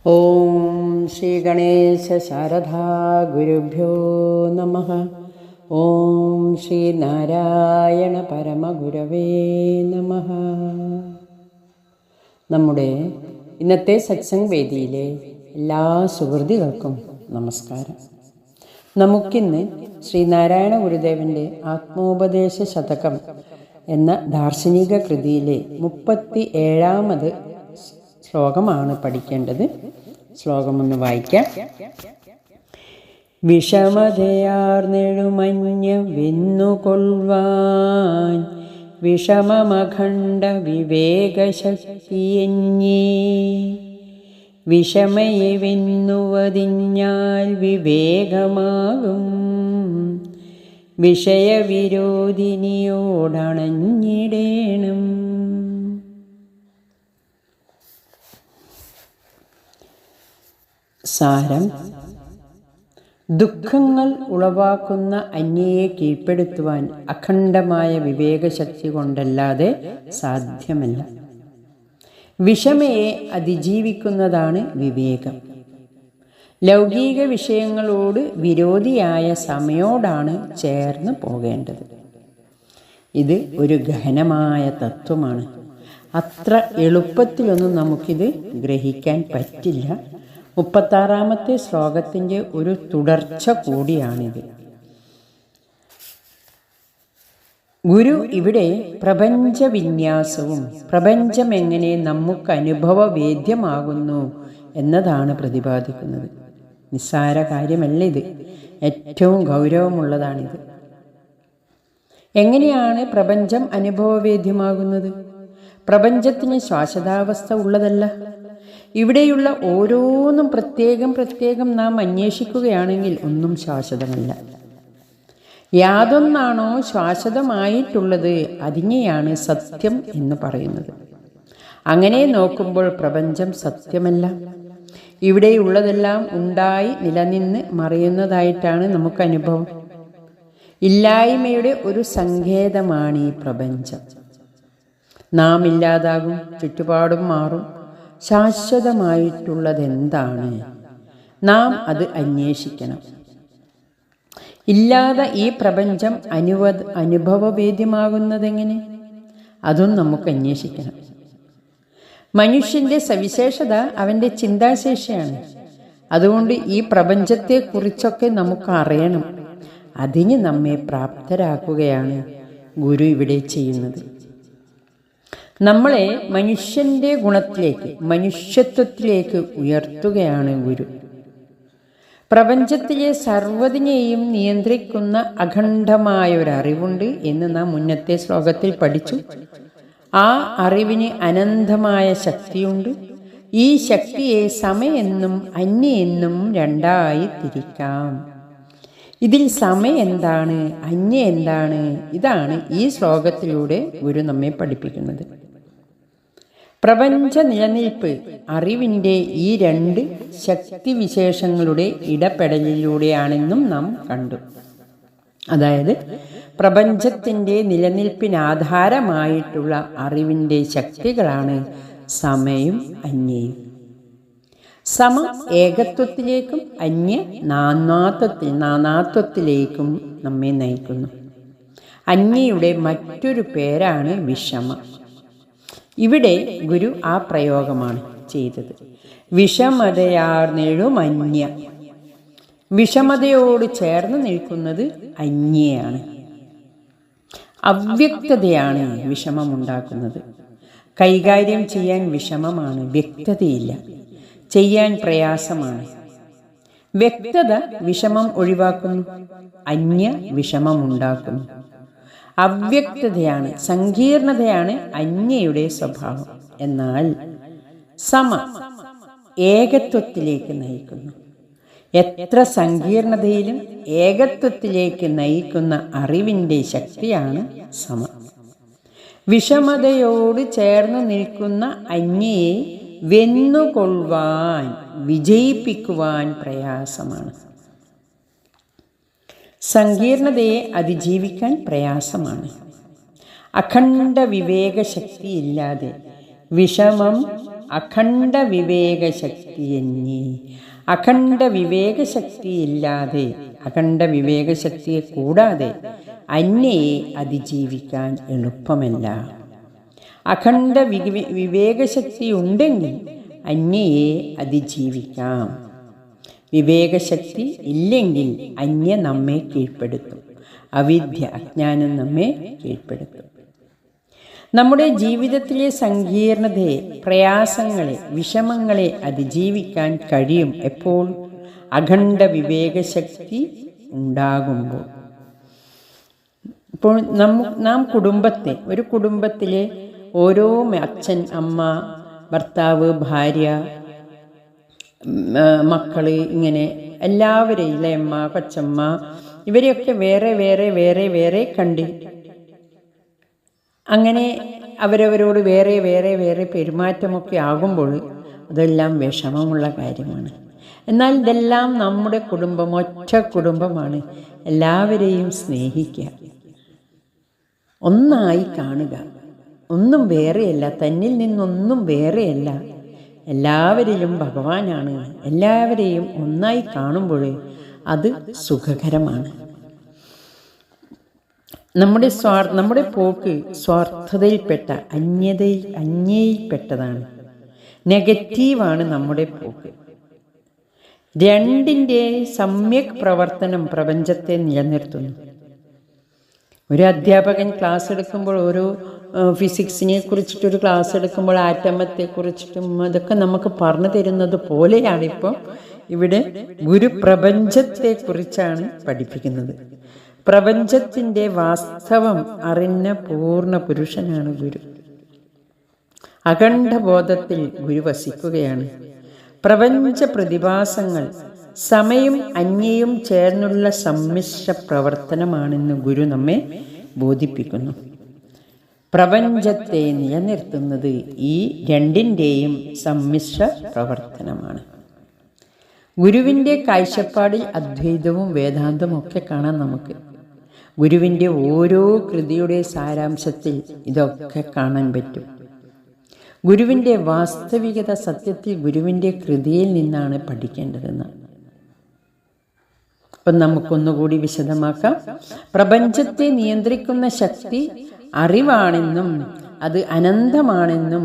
ഓം ശ്രീ ഗണേശ ശാരദാ ഗുരുഭ്യോ നമഃ. ഓം ശ്രീ നാരായണ പരമഗുരവേ നമഃ. നമ്മുടെ ഇന്നത്തെ സത്സംഗ് വേദിയിലെ എല്ലാ സുഹൃത്തുക്കൾക്കും നമസ്കാരം. നമുക്കിന്ന് ശ്രീനാരായണ ഗുരുദേവൻ്റെ ആത്മോപദേശ ശതകം എന്ന ദാർശനിക കൃതിയിലെ 37ാമത് ശ്ലോകമാണ് പഠിക്കേണ്ടത്. ശ്ലോകമൊന്ന് വായിക്കാം. വിഷമതയാർന്നെഴുമഞ്ഞ വെന്നുകൊള്ളുവാൻ വിഷമമഖണ്ഡ വിവേകശക്തിയെഞ്ഞേ വിഷമയെ വെന്നുവതിഞ്ഞാൽ വിവേകമാകും വിഷയവിരോധിനിയോടണഞ്ഞിടേണം. സാരം: ദുഃഖങ്ങൾ ഉളവാക്കുന്ന അന്യയെ കീഴ്പ്പെടുത്തുവാൻ അഖണ്ഡമായ വിവേകശക്തി കൊണ്ടല്ലാതെ സാധ്യമല്ല. വിഷമയെ അതിജീവിക്കുന്നതാണ് വിവേകം. ലൗകിക വിഷയങ്ങളോട് വിരോധിയായ സമയോടാണ് ചേർന്ന് പോകേണ്ടത്. ഇത് ഒരു ഗഹനമായ തത്വമാണ്. അത്ര എളുപ്പത്തിലൊന്നും നമുക്കിത് ഗ്രഹിക്കാൻ പറ്റില്ല. 36ാമത്തെ ശ്ലോകത്തിൻ്റെ ഒരു തുടർച്ച കൂടിയാണിത്. ഗുരു ഇവിടെ പ്രപഞ്ചവിന്യാസവും പ്രപഞ്ചം എങ്ങനെ നമുക്ക് അനുഭവവേദ്യമാകുന്നു എന്നതാണ് പ്രതിപാദിക്കുന്നത്. നിസ്സാര കാര്യമല്ല ഇത്, ഏറ്റവും ഗൗരവമുള്ളതാണിത്. എങ്ങനെയാണ് പ്രപഞ്ചം അനുഭവവേദ്യമാകുന്നത്? പ്രപഞ്ചത്തിന് ശാശ്വതാവസ്ഥ ഉള്ളതല്ല. ഇവിടെയുള്ള ഓരോന്നും പ്രത്യേകം നാം അന്വേഷിക്കുകയാണെങ്കിൽ ഒന്നും ശാശ്വതമല്ല. യാതൊന്നാണോ ശാശ്വതമായിട്ടുള്ളത് അതിനെയാണ് സത്യം എന്ന് പറയുന്നത്. അങ്ങനെ നോക്കുമ്പോൾ പ്രപഞ്ചം സത്യമല്ല. ഇവിടെയുള്ളതെല്ലാം ഉണ്ടായി നിലനിന്ന് മറയുന്നതായിട്ടാണ് നമുക്ക് അനുഭവം. ഇല്ലായ്മയുടെ ഒരു സങ്കേതമാണ് ഈ പ്രപഞ്ചം. നാം ഇല്ലാതാകും, ചുറ്റുപാടും മാറും. ശാശ്വതമായിട്ടുള്ളതെന്താണ്? നാം അത് അന്വേഷിക്കണം. ഇല്ലാതെ ഈ പ്രപഞ്ചം അനുഭവവേദ്യമാകുന്നതെങ്ങനെ? അതും നമുക്ക് അന്വേഷിക്കണം. മനുഷ്യൻ്റെ സവിശേഷത അവൻ്റെ ചിന്താശേഷിയാണ്. അതുകൊണ്ട് ഈ പ്രപഞ്ചത്തെക്കുറിച്ചൊക്കെ നമുക്ക് അറിയണം. അതിന് നമ്മെ പ്രാപ്തരാക്കുകയാണ് ഗുരു ഇവിടെ ചെയ്യുന്നത്. നമ്മളെ മനുഷ്യൻ്റെ ഗുണത്തിലേക്ക്, മനുഷ്യത്വത്തിലേക്ക് ഉയർത്തുകയാണ് ഗുരു. പ്രപഞ്ചത്തിലെ സർവ്വതിനെയും നിയന്ത്രിക്കുന്ന അഖണ്ഡമായൊരറിവുണ്ട് എന്ന് നാം മുന്നത്തെ ശ്ലോകത്തിൽ പഠിച്ചു. ആ അറിവിന് അനന്തമായ ശക്തിയുണ്ട്. ഈ ശക്തിയെ സമയെന്നും അന്യെന്നും രണ്ടായി തിരിക്കാം. ഇതിൽ സമയം എന്താണ്, അന്യ എന്താണ്? ഇതാണ് ഈ ശ്ലോകത്തിലൂടെ ഗുരു നമ്മെ പഠിപ്പിക്കുന്നത്. പ്രപഞ്ച നിലനിൽപ്പ് അറിവിൻ്റെ ഈ രണ്ട് ശക്തിവിശേഷങ്ങളുടെ ഇടപെടലിലൂടെയാണെന്നും നാം കണ്ടു. അതായത് പ്രപഞ്ചത്തിൻ്റെ നിലനിൽപ്പിനാധാരമായിട്ടുള്ള അറിവിൻ്റെ ശക്തികളാണ് സമയും അന്യയും. സമം ഏകത്വത്തിലേക്കും അന്യ നാനാത്വത്തിലേക്കും നമ്മെ നയിക്കുന്നു. അന്യയുടെ മറ്റൊരു പേരാണ് വിഷമ. ഇവിടെ ഗുരു ആ പ്രയോഗമാണ് ചെയ്തത്. വിഷമതയാർന്നെഴുമന്യ. വിഷമതയോട് ചേർന്ന് നിൽക്കുന്നത് അന്യയാണ്. അവ്യക്തതയാണ് വിഷമമുണ്ടാക്കുന്നത്. കൈകാര്യം ചെയ്യാൻ വിഷമമാണ്, വ്യക്തതയില്ല. ചെയ്യാൻ പ്രയാസമാണ്. വ്യക്തത വിഷമം ഒഴിവാക്കുന്നു, അന്യ വിഷമമുണ്ടാക്കുന്നു. അവ്യക്തതയാണ്, സങ്കീർണതയാണ് അന്യയുടെ സ്വഭാവം. എന്നാൽ സമ ഏകത്വത്തിലേക്ക് നയിക്കുന്നു. എത്ര സങ്കീർണതയിലും ഏകത്വത്തിലേക്ക് നയിക്കുന്ന അറിവിൻ്റെ ശക്തിയാണ് സമ. വിഷമതയോട് ചേർന്ന് നിൽക്കുന്ന അന്യയെ വെന്നുകൊള്ളുവാൻ, വിജയിപ്പിക്കുവാൻ പ്രയാസമാണ്. സങ്കീർണതയെ അതിജീവിക്കാൻ പ്രയാസമാണ്. അഖണ്ഡ വിവേകശക്തിയില്ലാതെ വിഷമം അഖണ്ഡ വിവേകശക്തിയന്യേ. അഖണ്ഡ വിവേകശക്തിയില്ലാതെ, അഖണ്ഡ വിവേകശക്തിയെ കൂടാതെ അന്യയെ അതിജീവിക്കാൻ എളുപ്പമല്ല. അഖണ്ഡ വിവേകശക്തി ഉണ്ടെങ്കിൽ അന്യയെ അതിജീവിക്കാം. വിവേകശക്തി ഇല്ലെങ്കിൽ അന്യ നമ്മെ കീഴ്പ്പെടുത്തും. അവിദ്യ, അജ്ഞാനം നമ്മെ കീഴ്പ്പെടുത്തും. നമ്മുടെ ജീവിതത്തിലെ സങ്കീർണതയെ, പ്രയാസങ്ങളെ, വിഷമങ്ങളെ അതിജീവിക്കാൻ കഴിയും എപ്പോൾ? അഖണ്ഡ വിവേകശക്തി ഉണ്ടാകുമ്പോൾ. ഇപ്പോൾ നാം കുടുംബത്തെ, ഒരു കുടുംബത്തിലെ ഓരോ അച്ഛൻ, അമ്മ, ഭർത്താവ്, ഭാര്യ, മക്കള്, ഇങ്ങനെ എല്ലാവരെയും, ഇളയമ്മ, കൊച്ചമ്മ, ഇവരെയൊക്കെ വേറെ വേറെ വേറെ വേറെ കണ്ട് അങ്ങനെ അവരവരോട് വേറെ വേറെ വേറെ പെരുമാറ്റമൊക്കെ ആകുമ്പോൾ അതെല്ലാം വിഷമമുള്ള കാര്യമാണ്. എന്നാൽ ഇതെല്ലാം നമ്മുടെ കുടുംബം ഒറ്റ കുടുംബമാണ്. എല്ലാവരെയും സ്നേഹിക്കുക, ഒന്നായി കാണുക. ഒന്നും വേറെയല്ല, തന്നിൽ നിന്നൊന്നും വേറെയല്ല. എല്ലാവരിലും ഭഗവാനാണ്. എല്ലാവരെയും ഒന്നായി കാണുമ്പോൾ അത് സുഖകരമാണ്. നമ്മുടെ പോക്ക് സ്വാർത്ഥതയിൽപ്പെട്ട, അന്യയിൽപ്പെട്ടതാണ്. നെഗറ്റീവാണ് നമ്മുടെ പോക്ക്. രണ്ടിൻ്റെ സമ്യക് പ്രവർത്തനം പ്രപഞ്ചത്തെ നിലനിർത്തുന്നു. ഒരു അധ്യാപകൻ ക്ലാസ് എടുക്കുമ്പോൾ, ഓരോ ഫിസിക്സിനെ കുറിച്ചിട്ടൊരു ക്ലാസ് എടുക്കുമ്പോൾ ആറ്റമത്തെ കുറിച്ചിട്ടും അതൊക്കെ നമുക്ക് പറഞ്ഞു തരുന്നത് പോലെയാണ് ഇപ്പം ഇവിടെ ഗുരു പ്രപഞ്ചത്തെ കുറിച്ചാണ് പഠിപ്പിക്കുന്നത്. പ്രപഞ്ചത്തിൻ്റെ വാസ്തവം അറിഞ്ഞ പൂർണ്ണ പുരുഷനാണ് ഗുരു. അഖണ്ഡബോധത്തിൽ ഗുരു വസിക്കുകയാണ്. പ്രപഞ്ച പ്രതിഭാസങ്ങൾ സമയം അന്യയും ചേർന്നുള്ള സമ്മിശ്ര പ്രവർത്തനമാണെന്ന് ഗുരു നമ്മെ ബോധിപ്പിക്കുന്നു. പ്രപഞ്ചത്തെ നിലനിർത്തുന്നത് ഈ രണ്ടിൻ്റെയും സമ്മിശ്ര പ്രവർത്തനമാണ്. ഗുരുവിൻ്റെ കാഴ്ചപ്പാടിൽ അദ്വൈതവും വേദാന്തവും ഒക്കെ കാണാൻ നമുക്ക്. ഗുരുവിൻ്റെ ഓരോ കൃതിയുടെ സാരാംശത്തിൽ ഇതൊക്കെ കാണാൻ പറ്റും. ഗുരുവിൻ്റെ വാസ്തവികത സത്യത്തിൽ ഗുരുവിൻ്റെ കൃതിയിൽ നിന്നാണ് പഠിക്കേണ്ടതെന്ന്. അപ്പം നമുക്കൊന്നുകൂടി വിശദമാക്കാം. പ്രപഞ്ചത്തെ നിയന്ത്രിക്കുന്ന ശക്തി അറിവാണെന്നും അത് അനന്തമാണെന്നും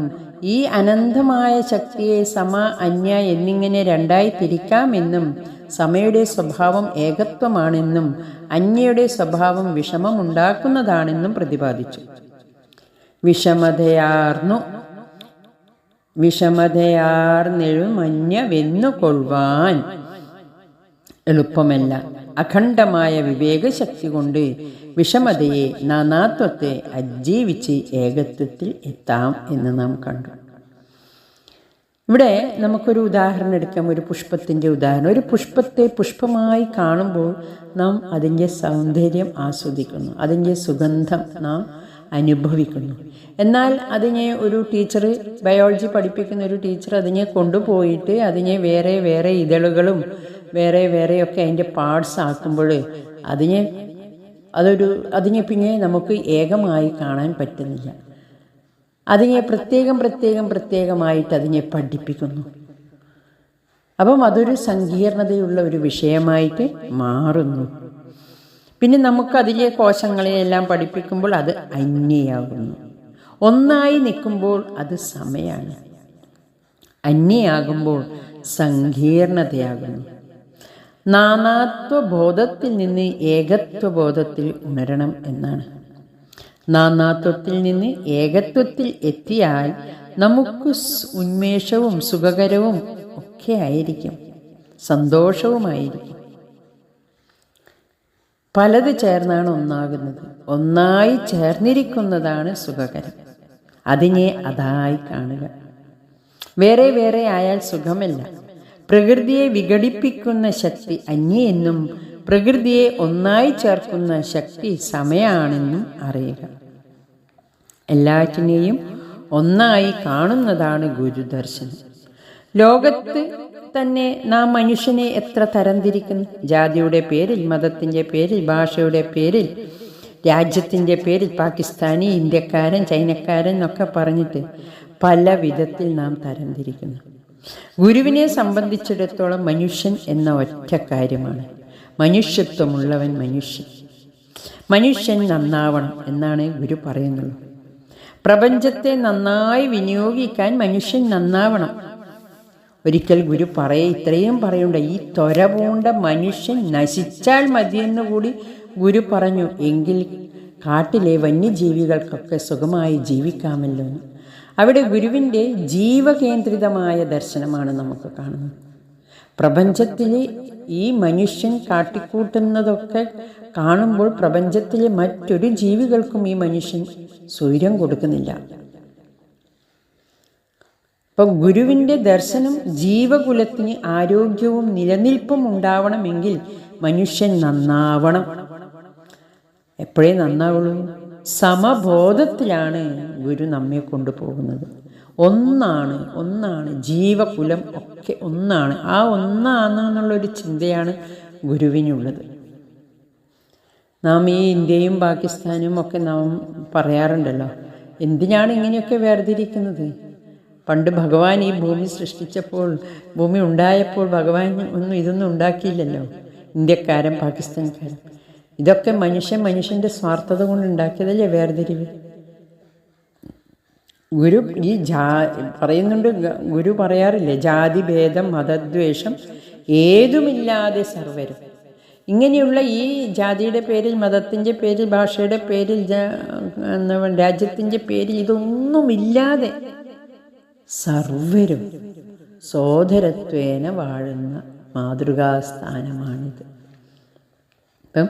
ഈ അനന്തമായ ശക്തിയെ സമ, അന്യ എന്നിങ്ങനെ രണ്ടായി തിരിക്കാമെന്നും സമയുടെ സ്വഭാവം ഏകത്വമാണെന്നും അന്യയുടെ സ്വഭാവം വിഷമമുണ്ടാക്കുന്നതാണെന്നും പ്രതിപാദിച്ചു. വിഷമതയാർന്നെഴുമന്യവെന്നു കൊള്ളുവാൻ എളുപ്പമല്ല. അഖണ്ഡമായ വിവേകശക്തി കൊണ്ട് വിഷമതയെ, നാനാത്വത്തെ അതിജീവിച്ച് ഏകത്വത്തിൽ എത്താം എന്ന് നാം കണ്ടു. ഇവിടെ നമുക്കൊരു ഉദാഹരണം എടുക്കാം. ഒരു പുഷ്പത്തിൻ്റെ ഉദാഹരണം. ഒരു പുഷ്പത്തെ പുഷ്പമായി കാണുമ്പോൾ നാം അതിൻ്റെ സൗന്ദര്യം ആസ്വദിക്കുന്നു, അതിൻ്റെ സുഗന്ധം നാം അനുഭവിക്കുന്നു. എന്നാൽ അതിനെ ഒരു ടീച്ചർ, ബയോളജി പഠിപ്പിക്കുന്ന ഒരു ടീച്ചർ അതിനെ കൊണ്ടുപോയിട്ട് അതിനെ വേറെ വേറെ ഇതളുകളും വേറെ വേറെയൊക്കെ അതിൻ്റെ പാർട്സ് ആക്കുമ്പോൾ അതിനെ പിന്നെ നമുക്ക് ഏകമായി കാണാൻ പറ്റുന്നില്ല. അതിനെ പ്രത്യേകമായിട്ട് അതിനെ പഠിപ്പിക്കുന്നു. അപ്പം അതൊരു സങ്കീർണതയുള്ള ഒരു വിഷയമായിട്ട് മാറുന്നു. പിന്നെ നമുക്ക് അതിലെ കോശങ്ങളെയെല്ലാം പഠിപ്പിക്കുമ്പോൾ അത് അന്യയാകുന്നു. ഒന്നായി നിൽക്കുമ്പോൾ അത് സമയാണ്. അന്യയാകുമ്പോൾ സങ്കീർണതയാകുന്നു. നാനാത്വബോധത്തിൽ നിന്ന് ഏകത്വബോധത്തിൽ ഉണരണം എന്നാണ്. നാനാത്വത്തിൽ നിന്ന് ഏകത്വത്തിൽ എത്തിയാൽ നമുക്ക് ഉന്മേഷവും സുഖകരവും ഒക്കെ ആയിരിക്കും, സന്തോഷവുമായിരിക്കും. പലത് ചേർന്നാണ് ഒന്നാകുന്നത്. ഒന്നായി ചേർന്നിരിക്കുന്നതാണ് സുഖകരം. അതിനെ അതായി കാണുക. വേറെ വേറെ ആയാൽ സുഖമല്ല. പ്രകൃതിയെ വിഘടിപ്പിക്കുന്ന ശക്തി അന്യെന്നും പ്രകൃതിയെ ഒന്നായി ചേർക്കുന്ന ശക്തി സമയാണെന്നും അറിയുക. എല്ലാറ്റിനെയും ഒന്നായി കാണുന്നതാണ് ഗുരുദർശനം. ലോകത്ത് തന്നെ നാം മനുഷ്യനെ എത്ര തരംതിരിക്കുന്നു. ജാതിയുടെ പേരിൽ, മതത്തിൻ്റെ പേരിൽ, ഭാഷയുടെ പേരിൽ, രാജ്യത്തിൻ്റെ പേരിൽ പാകിസ്ഥാനി, ഇന്ത്യക്കാരൻ, ചൈനക്കാരൻ എന്നൊക്കെ പറഞ്ഞിട്ട് പല വിധത്തിൽ നാം തരംതിരിക്കുന്നു. ഗുരുവിനെ സംബന്ധിച്ചിടത്തോളം മനുഷ്യൻ എന്ന ഒറ്റ കാര്യമാണ്. മനുഷ്യത്വമുള്ളവൻ മനുഷ്യൻ നന്നാവണം എന്നാണ് ഗുരു പറയുന്നത്. പ്രപഞ്ചത്തെ നന്നായി വിനിയോഗിക്കാൻ മനുഷ്യൻ നന്നാവണം. ഒരിക്കൽ ഗുരു ഇത്രയും പറയണ്ട, ഈ ത്വര പൂണ്ട മനുഷ്യൻ നശിച്ചാൽ മതിയെന്ന് കൂടി ഗുരു പറഞ്ഞു. എങ്കിൽ കാട്ടിലെ വന്യജീവികൾക്കൊക്കെ സുഖമായി ജീവിക്കാമല്ലോ. അവിടെ ഗുരുവിൻ്റെ ജീവകേന്ദ്രിതമായ ദർശനമാണ് നമുക്ക് കാണുന്നത്. പ്രപഞ്ചത്തിലെ ഈ മനുഷ്യൻ കാട്ടിക്കൂട്ടുന്നതൊക്കെ കാണുമ്പോൾ പ്രപഞ്ചത്തിലെ മറ്റൊരു ജീവികൾക്കും ഈ മനുഷ്യൻ സ്വൈര്യം കൊടുക്കുന്നില്ല. അപ്പം ഗുരുവിൻ്റെ ദർശനം ജീവകുലത്തിന് ആരോഗ്യവും നിലനിൽപ്പും ഉണ്ടാവണമെങ്കിൽ മനുഷ്യൻ നന്നാവണം. എപ്പോഴേ നന്നാവുള്ളൂ? സമബോധത്തിലാണ് ഗുരു നമ്മെ കൊണ്ടുപോകുന്നത്. ഒന്നാണ് ജീവകുലം ഒക്കെ ഒന്നാണ്. ആ ഒന്നാണെന്നുള്ളൊരു ചിന്തയാണ് ഗുരുവിനുള്ളത്. നാം ഈ ഇന്ത്യയും പാകിസ്ഥാനും ഒക്കെ നാം പറയാറുണ്ടല്ലോ, എന്തിനാണ് ഇങ്ങനെയൊക്കെ വേർതിരിക്കുന്നത്? പണ്ട് ഭഗവാൻ ഈ ഭൂമി സൃഷ്ടിച്ചപ്പോൾ, ഭൂമി ഉണ്ടായപ്പോൾ ഭഗവാൻ ഇതൊന്നും ഉണ്ടാക്കിയില്ലല്ലോ. ഇന്ത്യക്കാരൻ പാകിസ്ഥാൻകാരൻ ഇതൊക്കെ മനുഷ്യൻ്റെ സ്വാർത്ഥത കൊണ്ട് ഉണ്ടാക്കിയതല്ലേ വേർതിരിവ്. ഗുരു ഈ പറയുന്നുണ്ട്, ഗുരു പറയാറില്ലേ, ജാതിഭേദം മതദ്വേഷം ഏതുമില്ലാതെ സർവരും. ഇങ്ങനെയുള്ള ഈ ജാതിയുടെ പേരിൽ, മതത്തിൻ്റെ പേരിൽ, ഭാഷയുടെ പേരിൽ, രാജ്യത്തിൻ്റെ പേരിൽ ഇതൊന്നുമില്ലാതെ സർവരും സോദരത്വേന വാഴുന്ന മാതൃകാസ്ഥാനമാണിത്. അപ്പം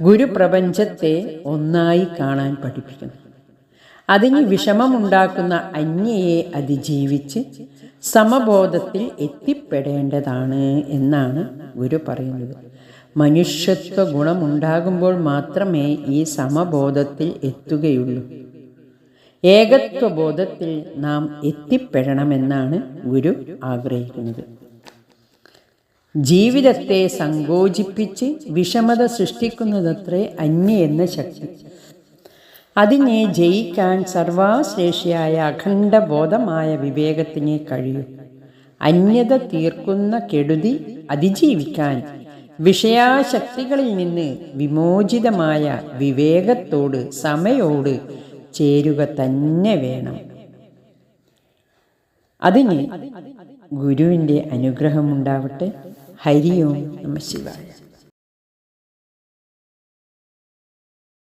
ഗുരു പ്രപഞ്ചത്തെ ഒന്നായി കാണാൻ പഠിപ്പിക്കുന്നു. അതിന് വിഷമമുണ്ടാക്കുന്ന അന്യയെ അതിജീവിച്ച് സമബോധത്തിൽ എത്തിപ്പെടേണ്ടതാണ് എന്നാണ് ഗുരു പറയുന്നത്. മനുഷ്യത്വ ഗുണമുണ്ടാകുമ്പോൾ മാത്രമേ ഈ സമബോധത്തിൽ എത്തുകയുള്ളൂ. ഏകത്വബോധത്തിൽ നാം എത്തിപ്പെടണമെന്നാണ് ഗുരു ആഗ്രഹിക്കുന്നത്. ജീവിതത്തെ സങ്കോചിപ്പിച്ച് വിഷമത സൃഷ്ടിക്കുന്നതത്രേ അന്യ എന്ന ശക്തി. അതിനെ ജയിക്കാൻ സർവാശ്രേഷിയായ അഖണ്ഡബോധമായ വിവേകത്തിനെ കഴിയൂ. അന്യത തീർക്കുന്ന കെടുതി അതിജീവിക്കാൻ വിഷയാശക്തികളിൽ നിന്ന് വിമോചിതമായ വിവേകത്തോട് സമയോട് ചേരുക തന്നെ വേണം. അതിന് ഗുരുവിൻ്റെ അനുഗ്രഹമുണ്ടാവട്ടെ. ഹരി ഓം നമഃ ശിവായ.